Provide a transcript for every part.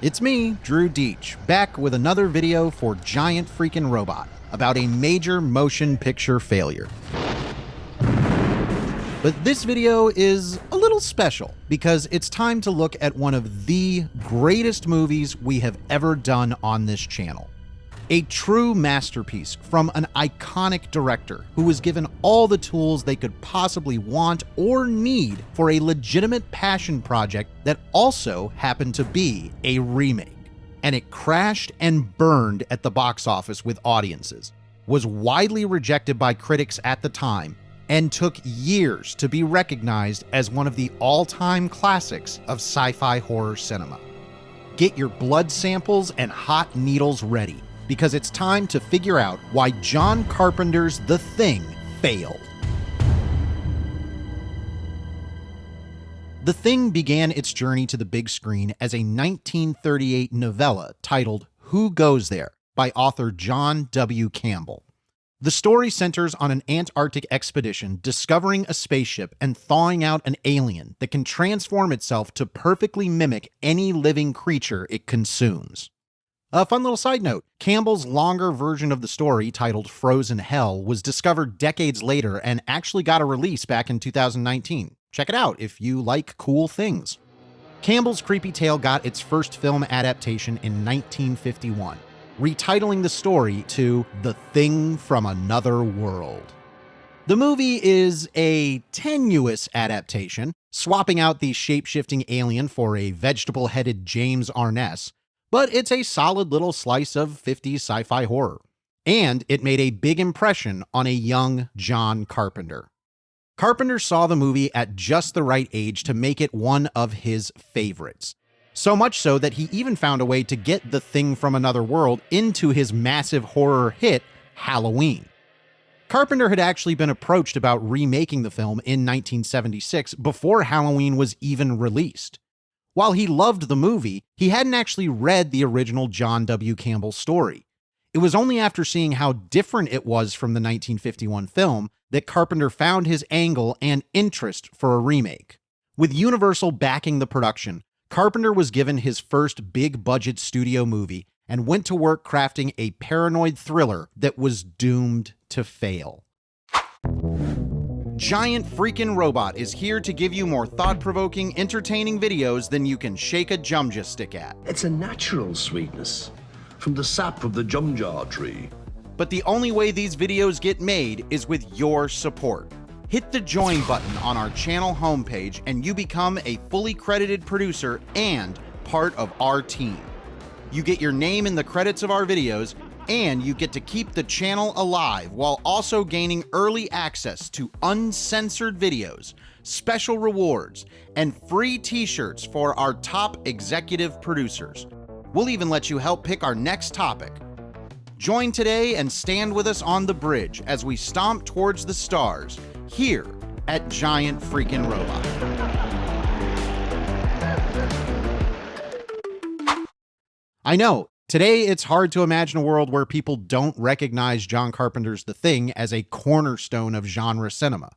It's me, Drew Deach, back with another video for Giant Freaking Robot about a major motion picture failure. But this video is a little special because it's time to look at one of the greatest movies we have ever done on this channel. A true masterpiece from an iconic director who was given all the tools they could possibly want or need for a legitimate passion project that also happened to be a remake. And it crashed and burned at the box office with audiences, was widely rejected by critics at the time, and took years to be recognized as one of the all-time classics of sci-fi horror cinema. Get your blood samples and hot needles ready, because it's time to figure out why John Carpenter's The Thing failed. The Thing began its journey to the big screen as a 1938 novella titled Who Goes There? By author John W. Campbell. The story centers on an Antarctic expedition discovering a spaceship and thawing out an alien that can transform itself to perfectly mimic any living creature it consumes. A fun little side note, Campbell's longer version of the story, titled Frozen Hell, was discovered decades later and actually got a release back in 2019. Check it out if you like cool things. Campbell's creepy tale got its first film adaptation in 1951, retitling the story to The Thing from Another World. The movie is a tenuous adaptation, swapping out the shape-shifting alien for a vegetable-headed James Arness, but it's a solid little slice of 50s sci-fi horror. And it made a big impression on a young John Carpenter. Carpenter saw the movie at just the right age to make it one of his favorites. So much so that he even found a way to get The Thing from Another World into his massive horror hit, Halloween. Carpenter had actually been approached about remaking the film in 1976 before Halloween was even released. While he loved the movie, he hadn't actually read the original John W. Campbell story. It was only after seeing how different it was from the 1951 film that Carpenter found his angle and interest for a remake. With Universal backing the production, Carpenter was given his first big-budget studio movie and went to work crafting a paranoid thriller that was doomed to fail. Giant Freaking Robot is here to give you more thought-provoking, entertaining videos than you can shake a jumja stick at. It's a natural sweetness from the sap of the jumjar tree. But the only way these videos get made is with your support. Hit the join button on our channel homepage and you become a fully credited producer and part of our team. You get your name in the credits of our videos, and you get to keep the channel alive while also gaining early access to uncensored videos, special rewards, and free t-shirts for our top executive producers. We'll even let you help pick our next topic. Join today and stand with us on the bridge as we stomp towards the stars here at Giant Freaking Robot. I know, today it's hard to imagine a world where people don't recognize John Carpenter's The Thing as a cornerstone of genre cinema.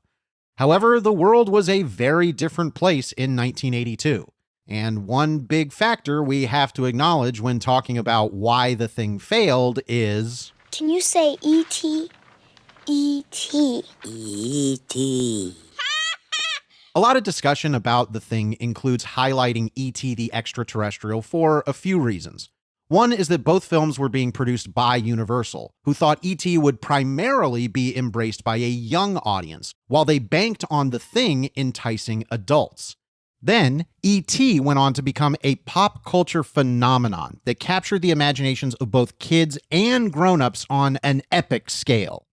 However, the world was a very different place in 1982. And one big factor we have to acknowledge when talking about why The Thing failed is... Can you say E.T.? E.T. E.T. A lot of discussion about The Thing includes highlighting E.T. the Extraterrestrial for a few reasons. One is that both films were being produced by Universal, who thought E.T. would primarily be embraced by a young audience, while they banked on The Thing enticing adults. Then, E.T. went on to become a pop culture phenomenon that captured the imaginations of both kids and grown-ups on an epic scale.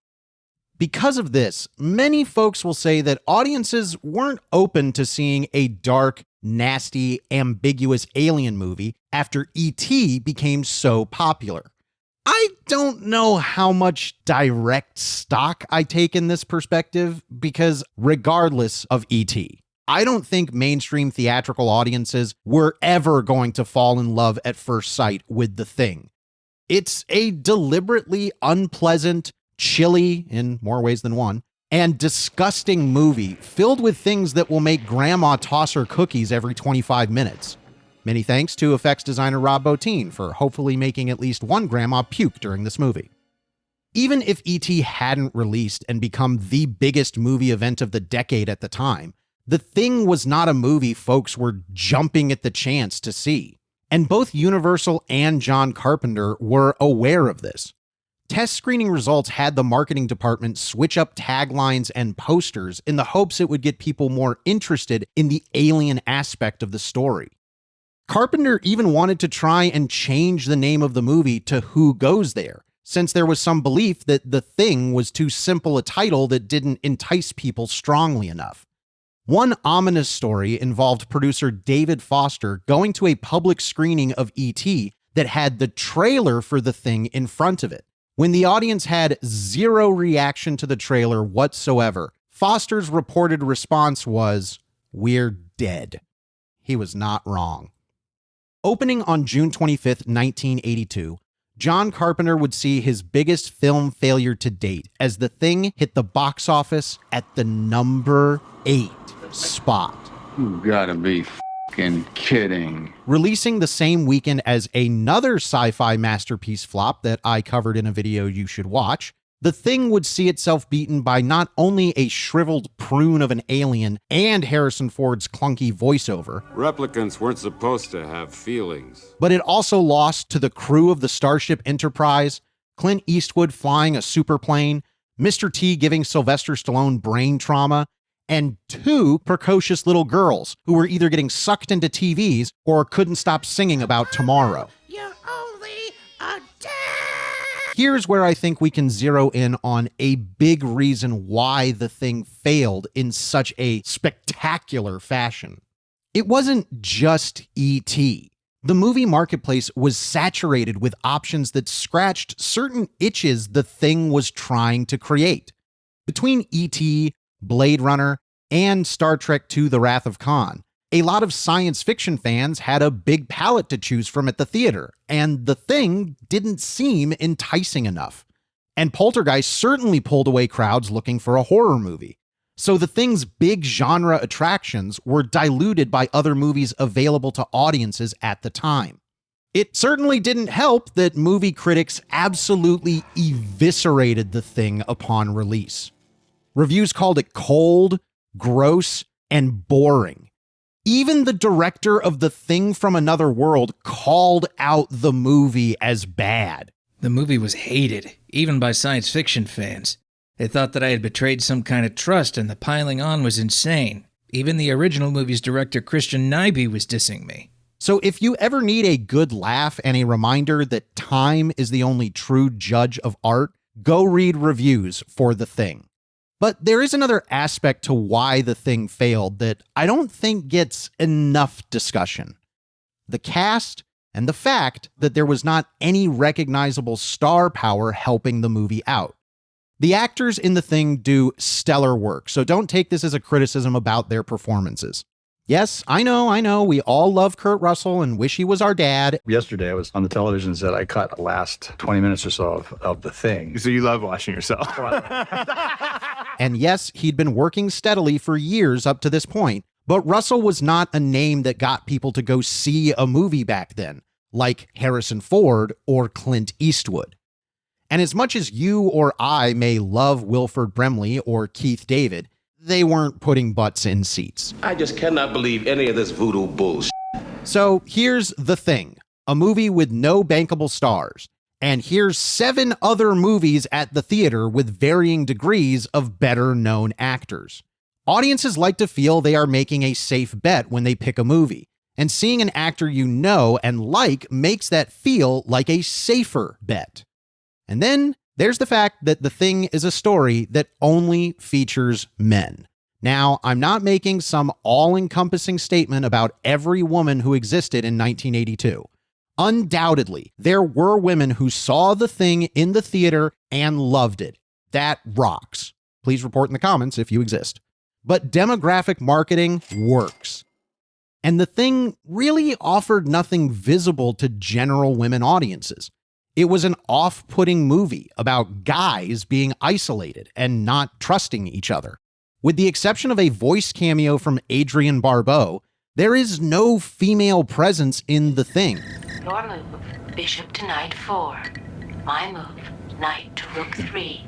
Because of this, many folks will say that audiences weren't open to seeing a dark, nasty, ambiguous alien movie after E.T. became so popular. I don't know how much direct stock I take in this perspective, because regardless of E.T., I don't think mainstream theatrical audiences were ever going to fall in love at first sight with The Thing. It's a deliberately unpleasant, chilly, in more ways than one, and disgusting movie filled with things that will make grandma toss her cookies every 25 minutes. Many thanks to effects designer Rob Bottin for hopefully making at least one grandma puke during this movie. Even if E.T. hadn't released and become the biggest movie event of the decade at the time, The Thing was not a movie folks were jumping at the chance to see. And both Universal and John Carpenter were aware of this. Test screening results had the marketing department switch up taglines and posters in the hopes it would get people more interested in the alien aspect of the story. Carpenter even wanted to try and change the name of the movie to Who Goes There, since there was some belief that The Thing was too simple a title that didn't entice people strongly enough. One ominous story involved producer David Foster going to a public screening of E.T. that had the trailer for The Thing in front of it. When the audience had zero reaction to the trailer whatsoever, Foster's reported response was, "We're dead." He was not wrong. Opening on June 25th, 1982, John Carpenter would see his biggest film failure to date as The Thing hit the box office at the number 8 spot. You gotta be f***ing kidding. Releasing the same weekend as another sci-fi masterpiece flop that I covered in a video you should watch, The Thing would see itself beaten by not only a shriveled prune of an alien and Harrison Ford's clunky voiceover. Replicants weren't supposed to have feelings. But it also lost to the crew of the Starship Enterprise, Clint Eastwood flying a superplane, Mr. T giving Sylvester Stallone brain trauma, and 2 precocious little girls who were either getting sucked into TVs or couldn't stop singing about tomorrow. You're only a dad. Here's where I think we can zero in on a big reason why The Thing failed in such a spectacular fashion. It wasn't just E.T. The movie marketplace was saturated with options that scratched certain itches The Thing was trying to create. Between E.T., Blade Runner, and Star Trek II: The Wrath of Khan, a lot of science fiction fans had a big palette to choose from at the theater, and The Thing didn't seem enticing enough. And Poltergeist certainly pulled away crowds looking for a horror movie. So The Thing's big genre attractions were diluted by other movies available to audiences at the time. It certainly didn't help that movie critics absolutely eviscerated The Thing upon release. Reviews called it cold, gross, and boring. Even the director of The Thing from Another World called out the movie as bad. The movie was hated, even by science fiction fans. They thought that I had betrayed some kind of trust and the piling on was insane. Even the original movie's director Christian Nyby was dissing me. So if you ever need a good laugh and a reminder that time is the only true judge of art, go read reviews for The Thing. But there is another aspect to why The Thing failed that I don't think gets enough discussion. The cast and the fact that there was not any recognizable star power helping the movie out. The actors in The Thing do stellar work, so don't take this as a criticism about their performances. Yes, I know, we all love Kurt Russell and wish he was our dad. Yesterday, I was on the television set. I caught the last 20 minutes or so of The Thing. So you love watching yourself. And yes, he'd been working steadily for years up to this point, but Russell was not a name that got people to go see a movie back then, like Harrison Ford or Clint Eastwood. And as much as you or I may love Wilford Brimley or Keith David, they weren't putting butts in seats. I just cannot believe any of this voodoo bullshit. So here's The Thing, a movie with no bankable stars. And here's 7 other movies at the theater with varying degrees of better-known actors. Audiences like to feel they are making a safe bet when they pick a movie, and seeing an actor you know and like makes that feel like a safer bet. And then there's the fact that The Thing is a story that only features men. Now, I'm not making some all-encompassing statement about every woman who existed in 1982. Undoubtedly, there were women who saw The Thing in the theater and loved it. That rocks. Please report in the comments if you exist. But demographic marketing works. And The Thing really offered nothing visible to general women audiences. It was an off-putting movie about guys being isolated and not trusting each other. With the exception of a voice cameo from Adrienne Barbeau, There is no female presence in The Thing. Your move, bishop to knight 4. My move, knight to rook 3.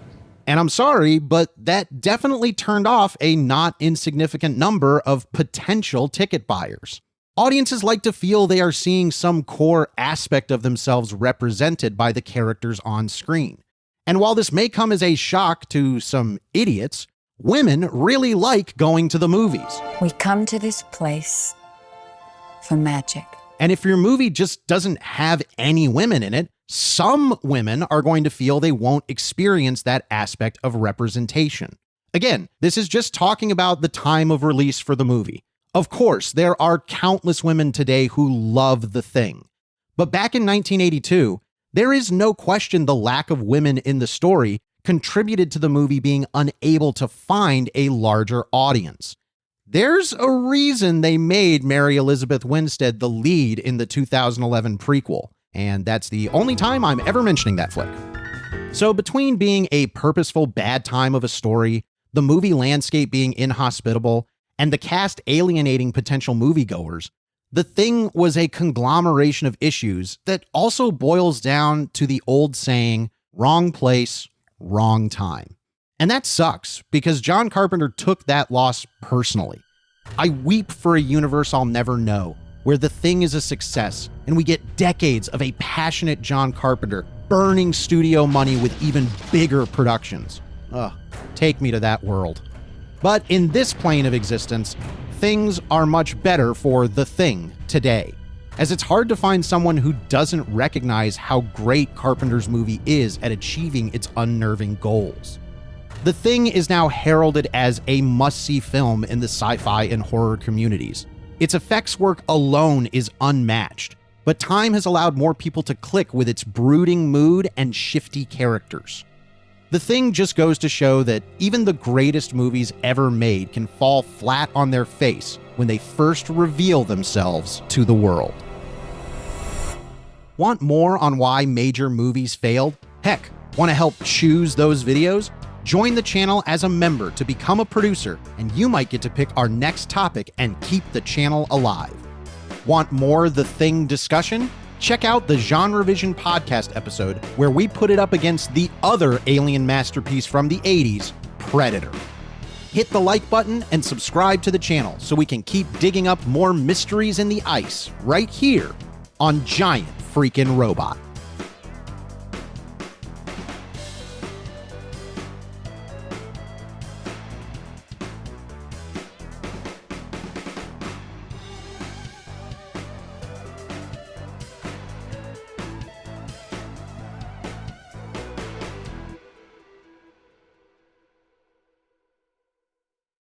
And I'm sorry, but that definitely turned off a not insignificant number of potential ticket buyers. Audiences like to feel they are seeing some core aspect of themselves represented by the characters on screen. And while this may come as a shock to some idiots, women really like going to the movies. We come to this place for magic. And if your movie just doesn't have any women in it, some women are going to feel they won't experience that aspect of representation. Again, this is just talking about the time of release for the movie. Of course, there are countless women today who love The Thing. But back in 1982, there is no question the lack of women in the story contributed to the movie being unable to find a larger audience. There's a reason they made Mary Elizabeth Winstead the lead in the 2011 prequel, and that's the only time I'm ever mentioning that flick. So between being a purposeful bad time of a story, the movie landscape being inhospitable, and the cast alienating potential moviegoers, The Thing was a conglomeration of issues that also boils down to the old saying, wrong place, wrong time. And that sucks, because John Carpenter took that loss personally. I weep for a universe I'll never know, where The Thing is a success, and we get decades of a passionate John Carpenter burning studio money with even bigger productions. Ugh, take me to that world. But in this plane of existence, things are much better for The Thing today, as it's hard to find someone who doesn't recognize how great Carpenter's movie is at achieving its unnerving goals. The Thing is now heralded as a must-see film in the sci-fi and horror communities. Its effects work alone is unmatched, but time has allowed more people to click with its brooding mood and shifty characters. The Thing just goes to show that even the greatest movies ever made can fall flat on their face when they first reveal themselves to the world. Want more on why major movies failed? Heck, want to help choose those videos? Join the channel as a member to become a producer, and you might get to pick our next topic and keep the channel alive. Want more The Thing discussion? Check out the Genre Vision podcast episode where we put it up against the other alien masterpiece from the 80s, Predator. Hit the like button and subscribe to the channel so we can keep digging up more mysteries in the ice right here on Giant Freakin' Robot.